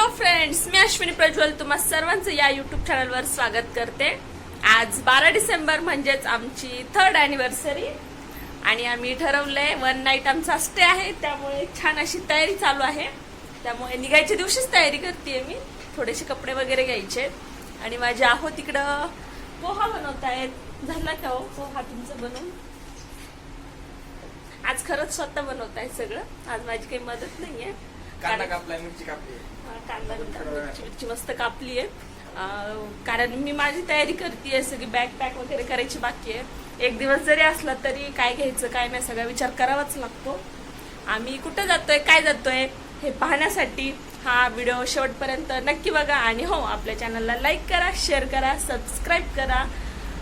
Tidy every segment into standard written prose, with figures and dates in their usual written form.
Hello friends, मी अश्विनी प्रज्वल तुम्हा सर्वांचं या यूट्यूब चॅनलवर स्वागत करते। आज 12 डिसेंबर म्हणजेच आमची 3rd अॅनिव्हर्सरी आणि आम्ही ठरवलंय 1 नाईट आमचा स्टे आहे, त्यामुळे छान अशी तयारी चालू आहे। त्यामुळे निघायच्या दिवशीच तयारी करते मी, थोडेसे कपडे वगैरे घ्यायचे आणि माझे आहो तिकडं पोहा बनवतायत। झाला का हो पोहा तुमचं बनवून? आज खरंच स्वतः बनवताय सगळं, आज माझी काही मदत नाहीये। कांदा कापलाय, मिरची कापली, कांदा मिरची मस्त कापली आहे, कारण मी माझी तयारी करते, सगळी बॅग पॅक वगैरे करायची बाकी आहे। एक दिवस जरी असला तरी काय घ्यायचं काय नाही सगळा विचार करावाच लागतो। आम्ही कुठं जातोय काय जातोय हे पाहण्यासाठी हा व्हिडिओ शेवटपर्यंत नक्की बघा आणि हो आपल्या चॅनलला लाईक करा, शेअर करा, सबस्क्राईब करा।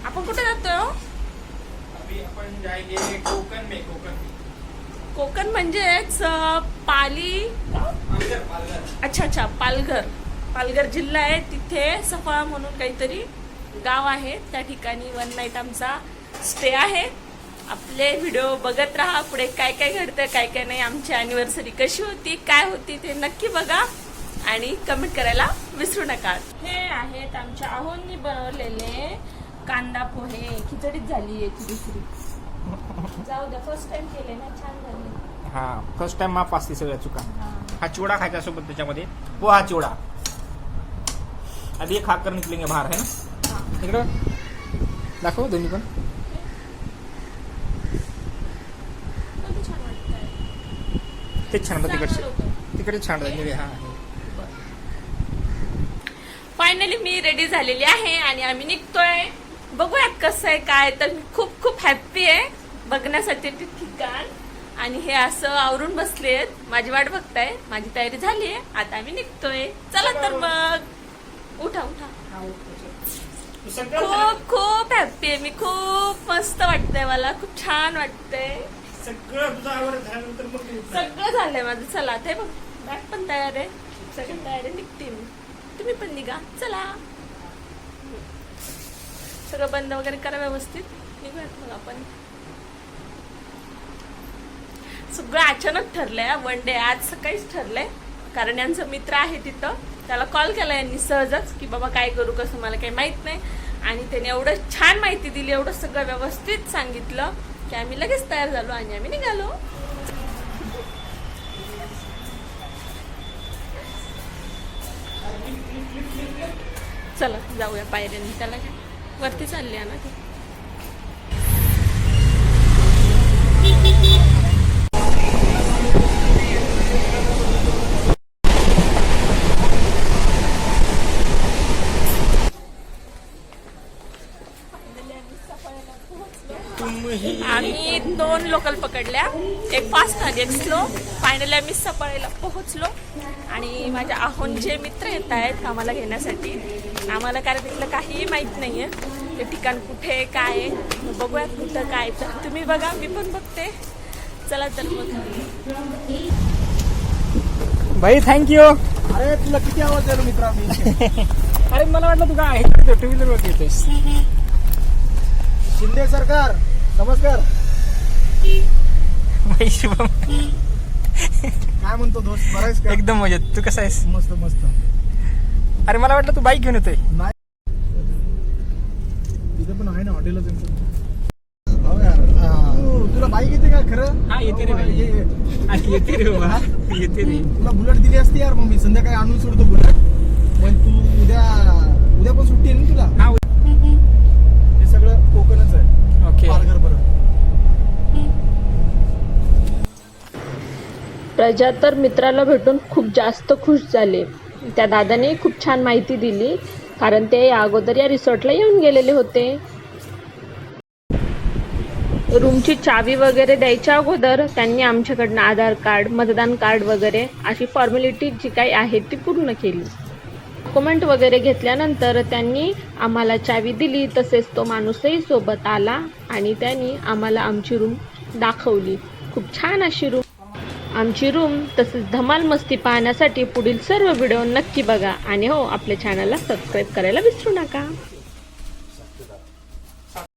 आपण कुठे जातोय हो? आपण जाएंगे कोकण में। कोकण म्हणजेच पाली, अच्छा अच्छा, पालघर जिल्हा आहे, तिथे सफाळा म्हणून काहीतरी गाव आहे, त्या ठिकाणी 1 नाईट आमचा स्टे आहे। आपले व्हिडिओ बघत राहा, पुढे काय काय घडतं काय काय नाही, आमची अॅनिव्हर्सरी कशी होती काय होती ते नक्की बघा आणि कमेंट करायला विसरू नका। हे आहेत आमच्या आहोंनी बनवलेले कांदा पोहे, खिचडीच झाली याची दुसरी, जाऊ द्या, फर्स्ट टाइम केले ना, छान झाले। हा, फर्स्ट टाइम माफ असते सगळ्या चुका। हा चिवडा खायचा सोबत, त्याच्यामध्ये पोहा चिवडा। अभी खाकर निकलेंगे बाहर, है ना? इकडं दाखव दोन्ही पण। ते छान तिकडे छान राहिले। हा, फायनली मी रेडी झालेली आहे आणि आम्ही निघतोय। बघूयात कसं आहे काय, तर मी खूप खूप हॅप्पी आहे बघण्यासाठी ते ठिकाण, आणि हे असं आवरून बसलेत, माझी वाट बघताय, माझी तयारी झाली आहे, आता आम्ही निघतोय। चला तर मग उठा उठा। खूप खूप हॅप्पी आहे मी, खूप मस्त वाटतंय मला, खूप छान वाटतंय। सगळं झालंय माझं। चला ते बघ, बॅग पण तयार आहे, सगळं तयार आहे, निघते मी, तुम्ही पण निघा। चला, सगळं बंद वगैरे करा व्यवस्थित, निघूयात मग आपण। सगळं अचानक ठरलंय, 1 डे आज सकाळीच ठरलंय, कारण यांचा मित्र आहे तिथं, त्याला कॉल केला यांनी सहजच की बाबा काय करू कसं मला काही माहित नाही, आणि त्याने एवढं छान माहिती दिली, एवढं सगळं व्यवस्थित सांगितलं की आम्ही लगेच तयार झालो आणि आम्ही निघालो। चला जाऊया पायऱ्यांनी, त्याला काय वरती चालली आहे ना ती। आम्ही 2 लोकल पकडल्या, एक फास्ट आणि एक स्लो। फायनली आम्ही सफाळ्याला पोहोचलो आणि माझ्या आहोन जे मित्र येत आहेत आम्हाला घेण्यासाठी, आम्हाला कारण तिथलं काहीही माहित नाहीये, ते ठिकाण कुठे काय आहे, बघूयात कुठं काय, तर तुम्ही बघा मी पण बघते। चला तर मग भाई थँक्यू। अरे तुला किती आवाज द्यालो मित्रा मी। अरे मला वाटलं तू काय आहे, 2 व्हीलर वरती येतोस। शिंदे सरकार नमस्कार। भाई शुभम, काय म्हणतो दोस्त, बरायस का? एकदम मजेत, तू कसा आहेस? मस्त मस्त। अरे मला वाटलं तू बाईक घेऊन येतोय। नाही, तिथे पण आहे ना हॉटेलच हो यार। तुला बाईक येते का खरं? हा येते रे भाई, येते रे बाबा, येते रे। तुला बुलेट दिली असती यार, मग मी संध्याकाळी आणून सोडतो बुलेट, पण तू उद्या पण सुट्टी आहे ना तुला? हा, हे सगळं कोकणच आहे, ओके। पालघर बरं। प्रजा तर मित्राला भेटून खूप जास्त खुश झाले, त्या दादाने खूप छान माहिती दिली, कारण ते अगोदर या रिसॉर्टला येऊन गेलेले होते। रूमची चावी वगैरे द्यायच्या अगोदर त्यांनी आमच्याकडनं आधार कार्ड, मतदान कार्ड वगैरे अशी फॉर्मॅलिटी जी काही आहे ती पूर्ण केली। डॉक्युमेंट वगैरे घेतल्यानंतर त्यांनी आम्हाला चावी दिली, तसेच तो माणूसही सोबत आला आणि त्यांनी आम्हाला आमची रूम दाखवली, खूप छान अशी रूम। आमची रूम तसेच धमाल मस्ती पाहण्यासाठी पुढील सर्व व्हिडिओ नक्की बघा आणि हो आपल्या चॅनलला सबस्क्राईब करायला विसरू नका।